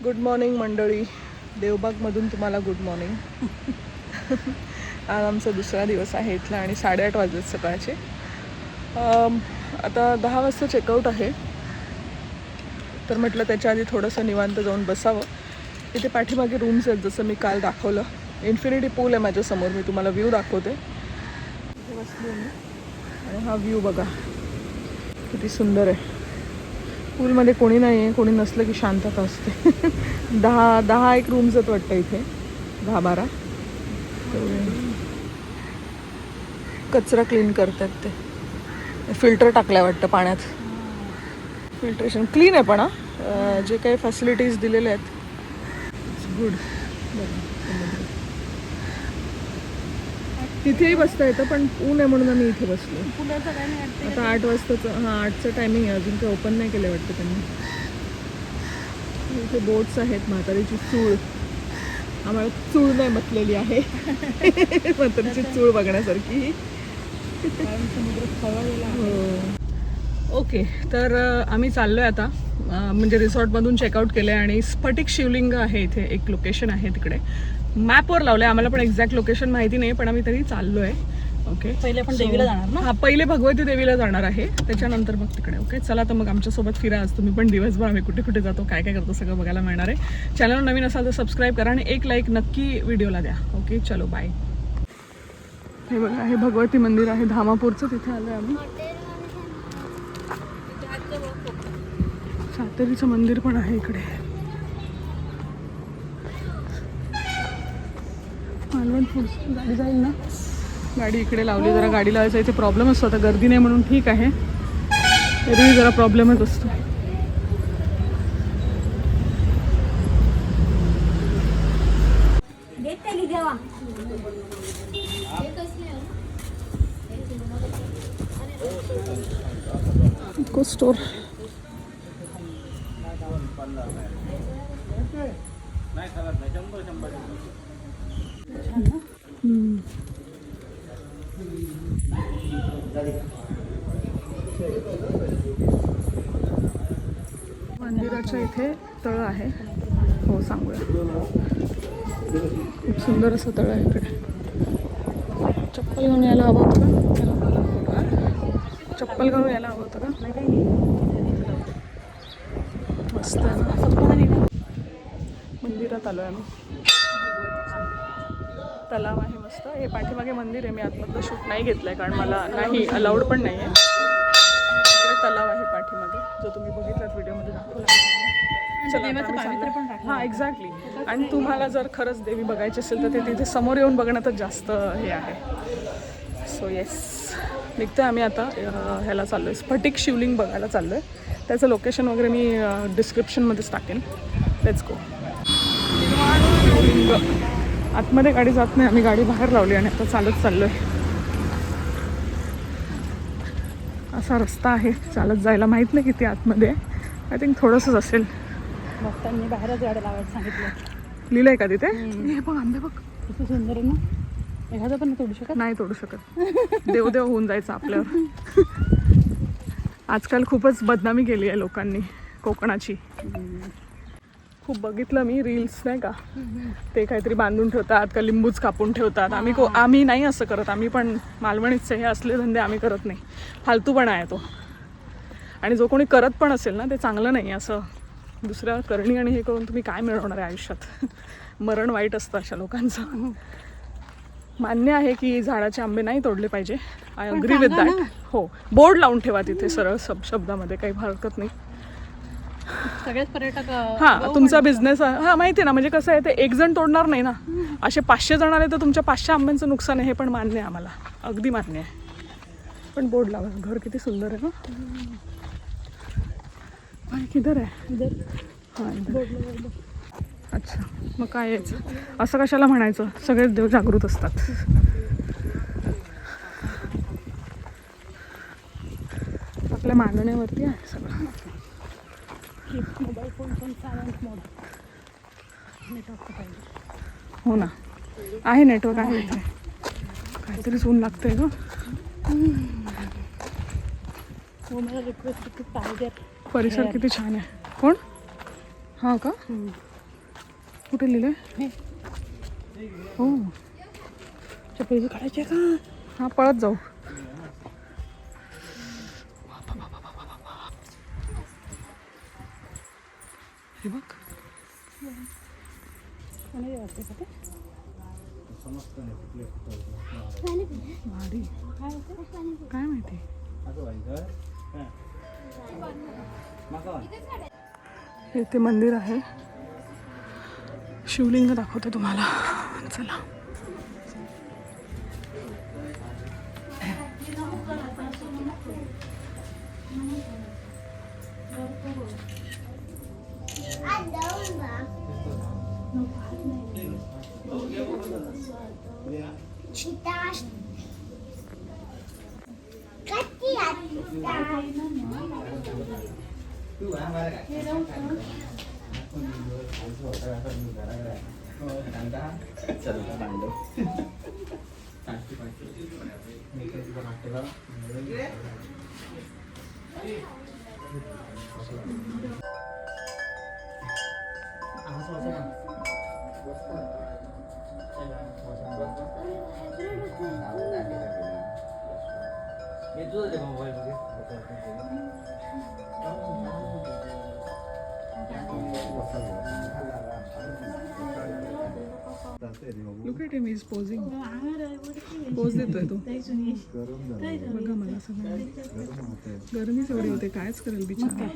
Good morning मंडळी, देवबागमधून तुम्हाला good morning. आज आमचा दुसरा दिवस आहे इथला आणि 8:30 वाजलेत सकाळचे. आता 10 वाजता चेकआउट आहे, तर म्हटलं त्याच्या आधी थोडंसं निवांत जाऊन बसावं. इथे पाठीमागे रूम्स आहेत, जसं मी काल दाखवलं. इन्फिनिटी पूल आहे माझ्यासमोर, मी तुम्हाला व्ह्यू दाखवते. इथे बसली मी आणि हा व्ह्यू बघा किती सुंदर आहे. पूलमध्ये कोणी नाही आहे, कोणी नसलं की शांतता असते. 10 एक रूम्स आहेत वाटतं इथे, 10-12. कचरा क्लीन करतात ते, फिल्टर टाकल्या वाटतं पाण्यात. फिल्ट्रेशन क्लीन आहे, पण जे काही फॅसिलिटीज दिलेले आहेत इट्स गुड. तिथेही बसता येतं, पण ऊन आहे म्हणून आम्ही इथे बसलो. आता 8 वाजताचं 8चं टायमिंग आहे, अजून काही ओपन नाही केलं वाटतं त्यांनी. इथे बोट्स आहेत. म्हातारीची चूळ, आम्हाला चूळ नाही म्हटलेली आहे. म्हातारीची चूळ बघण्यासारखी. ओके, तर आम्ही चाललो आहे आता. म्हणजे रिसॉर्टमधून चेकआउट केलं आहे आणि स्फटिक शिवलिंग आहे इथे, एक लोकेशन आहे तिकडे. मॅपवर लावलं आहे, आम्हाला पण एक्झॅक्ट लोकेशन माहिती नाही, पण आम्ही तरी चाललो आहे. ओके, पहिले आपण देवीला जाणार ना. हां, पहिले भगवती देवीला जाणार आहे, त्याच्यानंतर मग तिकडे. ओके, चला तर मग आमच्यासोबत फिरा आज तुम्ही पण दिवसभर. आम्ही कुठे कुठे जातो, काय काय करतो, सगळं बघायला मिळणार आहे. चॅनल नवीन असाल तर सबस्क्राईब करा आणि एक लाईक नक्की व्हिडिओला द्या. ओके, चलो बाय. हे बघा, हे भगवती मंदिर आहे धामापूरचं, तिथे आलो आहे आम्ही. सातेरीचं मंदिर पण आहे इकडे. मालवण पुढची गाडी जाईल ना. गाडी इकडे लावली, जरा गाडी लावायचा इथे प्रॉब्लेम असतो. आता गर्दी नाही म्हणून ठीक आहे, तरी जरा प्रॉब्लेमच असतो. Eco store. मंदिराच्या इथे तळ आहे. हो, सांगूया. खूप सुंदर असं तळ आहे इकडे. चप्पल घेऊन यायला हवं होतं का? चप्पल घालून यायला हवं होतं का? मस्त आहे ना. मंदिरात आलो आहे आम्ही. तलाव आहे मस्त. हे पाठीमागे मंदिर आहे. मी आतमधलं शूट नाही घेतलं आहे, कारण मला नाही अलाउड पण नाही आहे. इकडे तलाव आहे पाठीमागे, जो तुम्ही बघितलात व्हिडिओमध्ये दाखवला. हां, एक्झॅक्टली. आणि तुम्हाला जर खरंच देवी बघायची असेल तर ते तिथे समोर येऊन बघण्यातच जास्त हे आहे. सो येस, निघतो आम्ही आता. ह्याला चाललो आहे, स्फटिक शिवलिंग बघायला चाललो आहे. त्याचं लोकेशन वगैरे मी डिस्क्रिप्शनमध्येच टाकेन. Let's go. शिवलिंग. आतमध्ये गाडी जात नाही, आम्ही गाडी बाहेर लावली आणि आता चालत चाललो आहे. असा रस्ता आहे चालत जायला. माहीत नाही किती आतमध्ये, आय थिंक थोडंसंच असेल. भक्तांनी बाहेरच गाडी लावायला सांगितलं. लिहिलं आहे का तिथे? हे बघ, आंबे बघ, किती सुंदर आहे ना. एखादं पण तोडू शकत नाही. तोडू शकत. देवदेव होऊन जायचं आपल्यावर. आजकाल खूपच बदनामी केली आहे लोकांनी कोकणाची. खूप बघितलं मी रील्स, नाही का, ते काहीतरी बांधून ठेवतात का लिंबूच कापून ठेवतात. आम्ही नाही असं करत. आम्ही पण मालवणीचे हे असले धंदे आम्ही करत नाही. फालतूपणा आहे तो. आणि जो कोणी करत पण असेल ना, ते चांगलं नाही. असं दुसऱ्या करणी आणि हे करून तुम्ही काय मिळवणार आहे आयुष्यात? मरण वाईट असतं अशा लोकांचं. मान्य आहे की झाडाचे आंबे नाही तोडले पाहिजे, आय अग्री विथ दॅट. हो, बोर्ड लावून ठेवा तिथे सरळ शब्दामध्ये, काही हरकत नाही. सगळेच पर्यटक. हां, तुमचा बिझनेस. हां, माहिती आहे ना. म्हणजे कसं आहे, ते एक जण तोडणार नाही ना. असे 500 जण आले तर तुमच्या 500 आंब्यांचं नुकसान आहे, हे पण मान्य आहे आम्हाला, अगदी मान्य आहे. पण बोर्ड लावा. घर किती सुंदर आहे ना. किधर आहे? हां, इधर. अच्छा, मग काय यायचं? असं कशाला म्हणायचं? सगळेच देव जागृत असतात. आपल्या मागण्यावरती आहे सगळं. मोबाईल फोन पण सायलेंट मोड. नेटवर्क पाहिजे. हो ना, आहे नेटवर्क आहे इथे. काहीतरी ऊन लागतंय ग. हो, मला रिक्वेस्ट पाहिजे. परिसर किती छान आहे. कोण? हा का? कुठे लिहिलंय? हे हो. चपली काढायची का? हा, पळत जाऊ. हे बघ. कोणी वाटते का ते? भारी. काय माहिती. इथे मंदिर आहे. शिवलिंग दाखवते तुम्हाला. चला. Look at him, he's posing. Pose देतोय तो. बघा मला सगळं. गरमीच एवढी होते, कायच करेल बिचारा.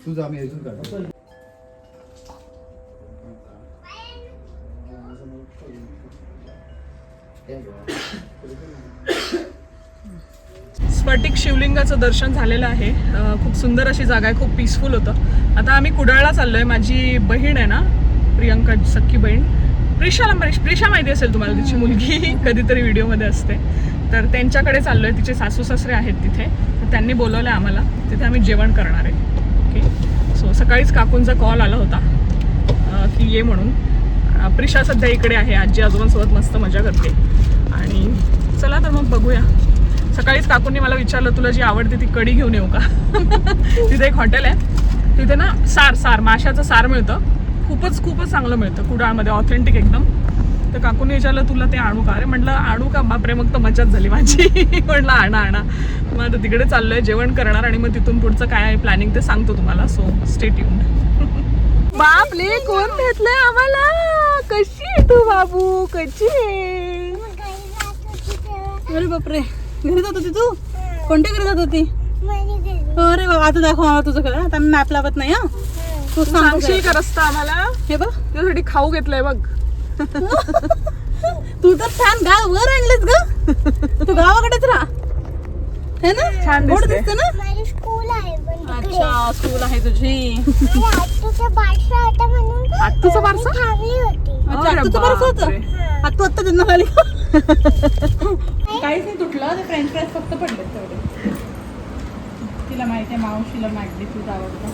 तुझा आम्ही अजून काढतो. स्फटिक शिवलिंगाचं दर्शन झालेलं आहे. खूप सुंदर अशी जागा आहे, खूप पीसफुल होतं. आता आम्ही कुडाळला चाललोय. माझी बहीण आहे ना, प्रियंका सख्खी बहीण, प्रिशा माहिती असेल तुम्हाला, तिची मुलगी कधीतरी व्हिडिओमध्ये असते. तर त्यांच्याकडे चाललोय. तिचे सासू सासरे आहेत तिथे, तर त्यांनी बोलवलं आम्हाला. तिथे आम्ही जेवण करणार आहे. ओके. सो सकाळीच काकूंचा कॉल आला होता की ये म्हणून. प्रिशा सध्या इकडे आहे, आजी आजोबांसोबत मस्त मजा करते. आणि चला तर मग बघूया. सकाळीच काकूंनी मला विचारलं, तुला जी आवडते ती कढी घेऊन येऊ का? तिथे एक हॉटेल आहे, तिथे ना सार माशाचं सार मिळतं. खूपच चांगलं मिळतं कुडाळमध्ये, ऑथेंटिक एकदम. तर काकूने विचारलं, तुला ते आणू का? अरे म्हटलं आणू का बापरे, मग तर मजाच झाली माझी. म्हटलं आणा. मग आता तिकडे चाललोय, जेवण करणार आणि मग तिथून पुढचं काय आहे प्लॅनिंग ते सांगतो तुम्हाला. So stay tuned. बापले, कोण भेटलंय आम्हाला? कशी आहे तू बाबू, कशी आहे? अरे बापरे, घरी जात होती तू? कोणत्या घरी जात होती? अरे बाबा, आता दाखव मला तुझं घर. आता मी मॅप लावत नाही. हा, तू सांगशील का रस्ता आम्हाला? हे बघ, तुझ्यासाठी खाऊ घेतलंय बघ. तू तर छान गाव वर आणलेस ग. तू गावाकडेच राहा, है ना? छान गोड दिसते. दिसते ना? माझी स्कूल आहे पण तिकडे. अच्छा, स्कूल आहे तुझी. आणि आत्तूचा बारसा होता म्हणून आत्तूचा बारसा? मी थांबली होती. अच्छा, अरे तुझं बरंच बापरे. होतं. आता तू आत्ता त्यांना झाली. काहीच नाही तुटलं, ते फ्रेंच फ्राईज फक्त पडले तेवढे. तिला माहिती आहे मावशीला मॅगडी फूड आवडतं.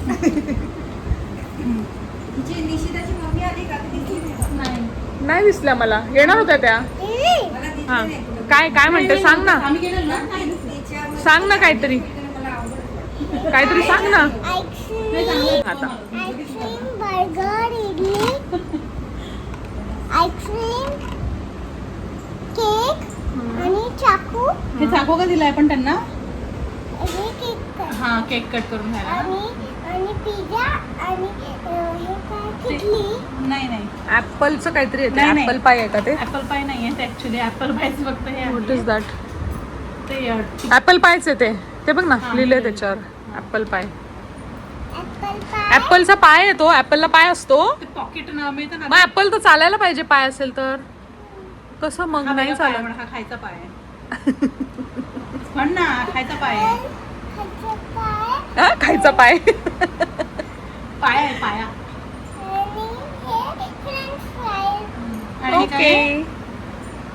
नाही दिसल्या मला. येणार होत्या त्या. हा, काय म्हणते सांग ना. आम्ही गेलो ना. सांग ना काहीतरी सांग ना आईस्क्रीम, आता. Ice cream, burger, idli, ice cream, cake आणि चाकू. हे चाकू का दिलाय पण त्यांना? हे केक हा, केक कट करून घ्यायला. आणि पिझ्झा आणि हे काय किटली. नाही ऍपलचं काहीतरी येते. नाही. ऍपल पाय आहे का ते? ऍपल पाय नाही आहे ऍक्च्युली. ऍपल पायच फक्त हे आहे. What is that? ते ऍपल पायच आहे ते बघ ना, हा, लिहिलंय लिहिलंय. त्याच्यावर ऍपल पाय. ऍपल पाय. ऍपलचा पाय येतो, ऍपलला पाय असतो. पॉकेट ना मिळतं ना. मग ऍपल तर चालायला पाहिजे, पाय असेल तर. कसं मग हा नाही वेगळा पाय चालत? म्हण, हा खायचा पाय आहे. म्हण ना, खायचा पाय आहे. खायचं पाय हा, खायचा पाय. पाय आहे, पाया. आणि हे फ्रेंच फ्राईज. आणि हे काय आहे? ओके.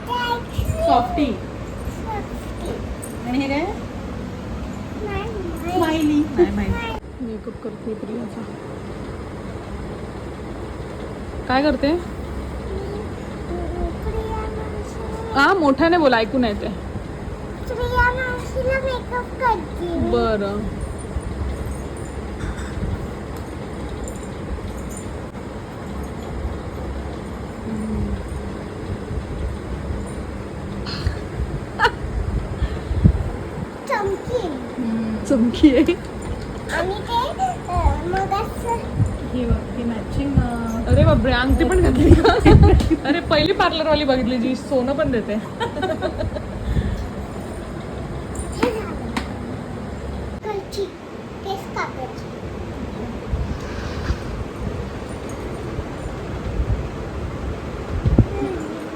ते आईस्क्रीम. सॉफ्टी. सॉफ्टी. आणि हे काय? नाही. स्माइली. नाही माहिती. मेकअप करते प्रियाचा. काय करते? प्रिया मावशीला हा, मोठ्याने बोला, ऐकून येते. प्रिया मावशीला मेकअप करते मी. बरं. चमकी आहे. आणि ते मगाच ही मॅचिंग अरे बापरे, अंगठी पण घातली का? अरे पहिली पार्लरवाली बघितली जी सोनं पण देते. हे झालं. कैची, केस कापायची.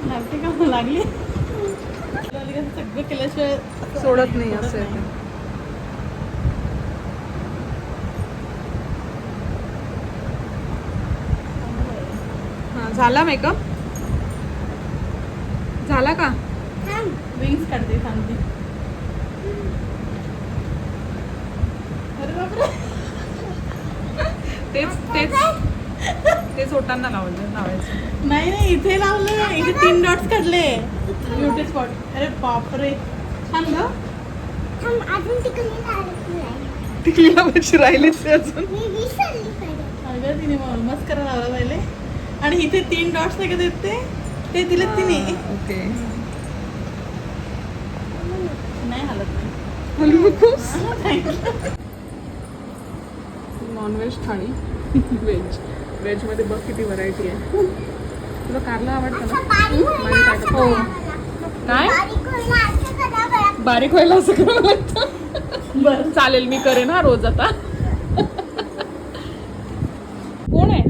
लागते का लागली सगळं केल्याशिवाय सोडत नाही असं आहे ते. हा, झाला मेकअप? झाला का? थांब. विंग्स काढते थांबते. अरे बापरे तेच तेच तेच ओटांना लावायचं. नाही नाही इथे लावलं इथे 3 डॉट्स काढले ब्युटी स्पॉट. अरे बापरे छान ग. थांब, अजून तिकडे लागत नाही. टिकली लावायची राहिलीच ते अजून. मी विसरली पहिले. अगं तिने मस्करा लावला पहिले आणि इथे 3 डॉट्स नाही का देते ते दिले तिने. ओके. नाही हालत नाही. नॉनव्हेज थाळी. व्हेज मध्ये बघ किती व्हरायटी आहे. तुला कारला आवडतं असं ना? बारीक व्हायला नाही असं हो. करावं लागतं. काय? बारीक व्हायला असं करावं लागतं. बारीक व्हायला असं करावं लागतं. बरं चालेल, मी करेन हा रोज आता. कोण आहे?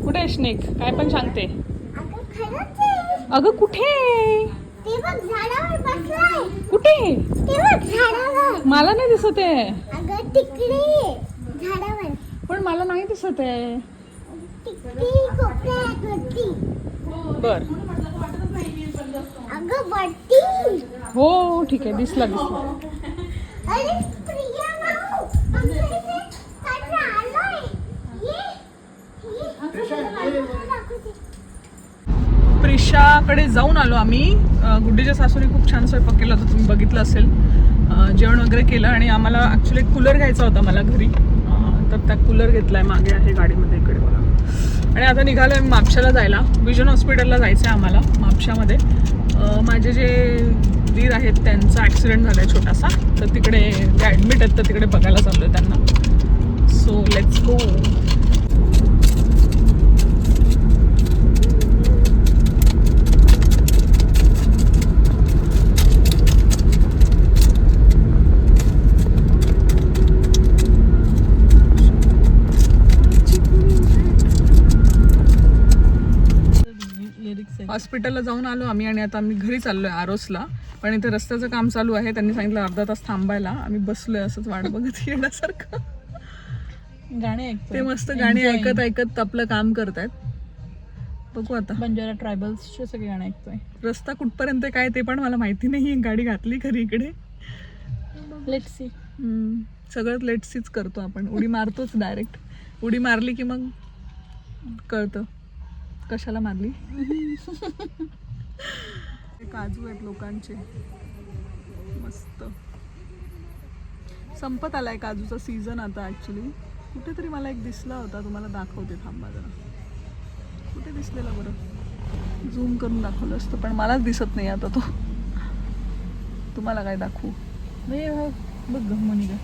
कुठे आहे स्नेक? काय पण सांगते. अगं खरंच आहे. अगं कुठे? ते बघ झाडावर बसलाय. कुठे? ते बघ झाडावर. मला नाही दिसत आहे. अगं तिकडे झाडावर. पण मला नाही दिसत आहे. तिकडे कोपऱ्यात वरती. बर अगं वरती. हो ठीक आहे, दिसला दिसला. अरे प्रिया माऊ, आमच्या इथे काहीतरी आलंय. ये. दाखवते. प्रिशाकडे जाऊन आलो आम्ही. गुड्डीच्या सासूने खूप छान स्वयंपाक केला होता, तुम्ही बघितलं असेल. जेवण वगैरे केलं आणि आम्हाला ॲक्च्युली कूलर घ्यायचा होता मला घरी. तर त्या कूलर घेतला आहे, मागे आहे गाडीमध्ये इकडे बघा. आणि आता निघालो आहे म्हापशाला जायला. विजन हॉस्पिटलला जायचं आहे आम्हाला म्हापशामध्ये. माझे जे दीर आहेत त्यांचा ॲक्सिडेंट झाला आहे छोटासा, तर तिकडे ते ॲडमिट आहेत, तर तिकडे बघायला चाललो आहे त्यांना. So let's go. हॉस्पिटलला जाऊन आलो आम्ही आणि आता आम्ही घरी चाललो आहे आरोसला. पण इथे रस्त्याचं काम चालू आहे, त्यांनी सांगितलं अर्धा तास थांबायला. आम्ही बसलोय असंच वाट बघत येण्यासारखं. गाणे ऐकतो ते मस्त गाणी ऐकत ऐकत आपलं काम करतायत. बघू आता. बंजारा ट्रायबल्सचे सगळे गाणे ऐकतोय. रस्ता कुठपर्यंत काय ते पण मला माहिती नाही. गाडी घातली खरी इकडे. Let's see. सगळं लेट्सीच करतो आपण. उडी मारतोच डायरेक्ट. उडी मारली की मग कळतं कशाला मारली. काजू आहेत लोकांचे मस्त. संपत आलाय काजूचा सीझन आता. ॲक्च्युली कुठेतरी मला एक दिसला होता, तुम्हाला दाखवते थांबा जरा. कुठे दिसलेला बरं? झूम करून दाखवलं असतं पण मलाच दिसत नाही आता तो. तुम्हाला काय दाखवू? बघ गं मनी गं.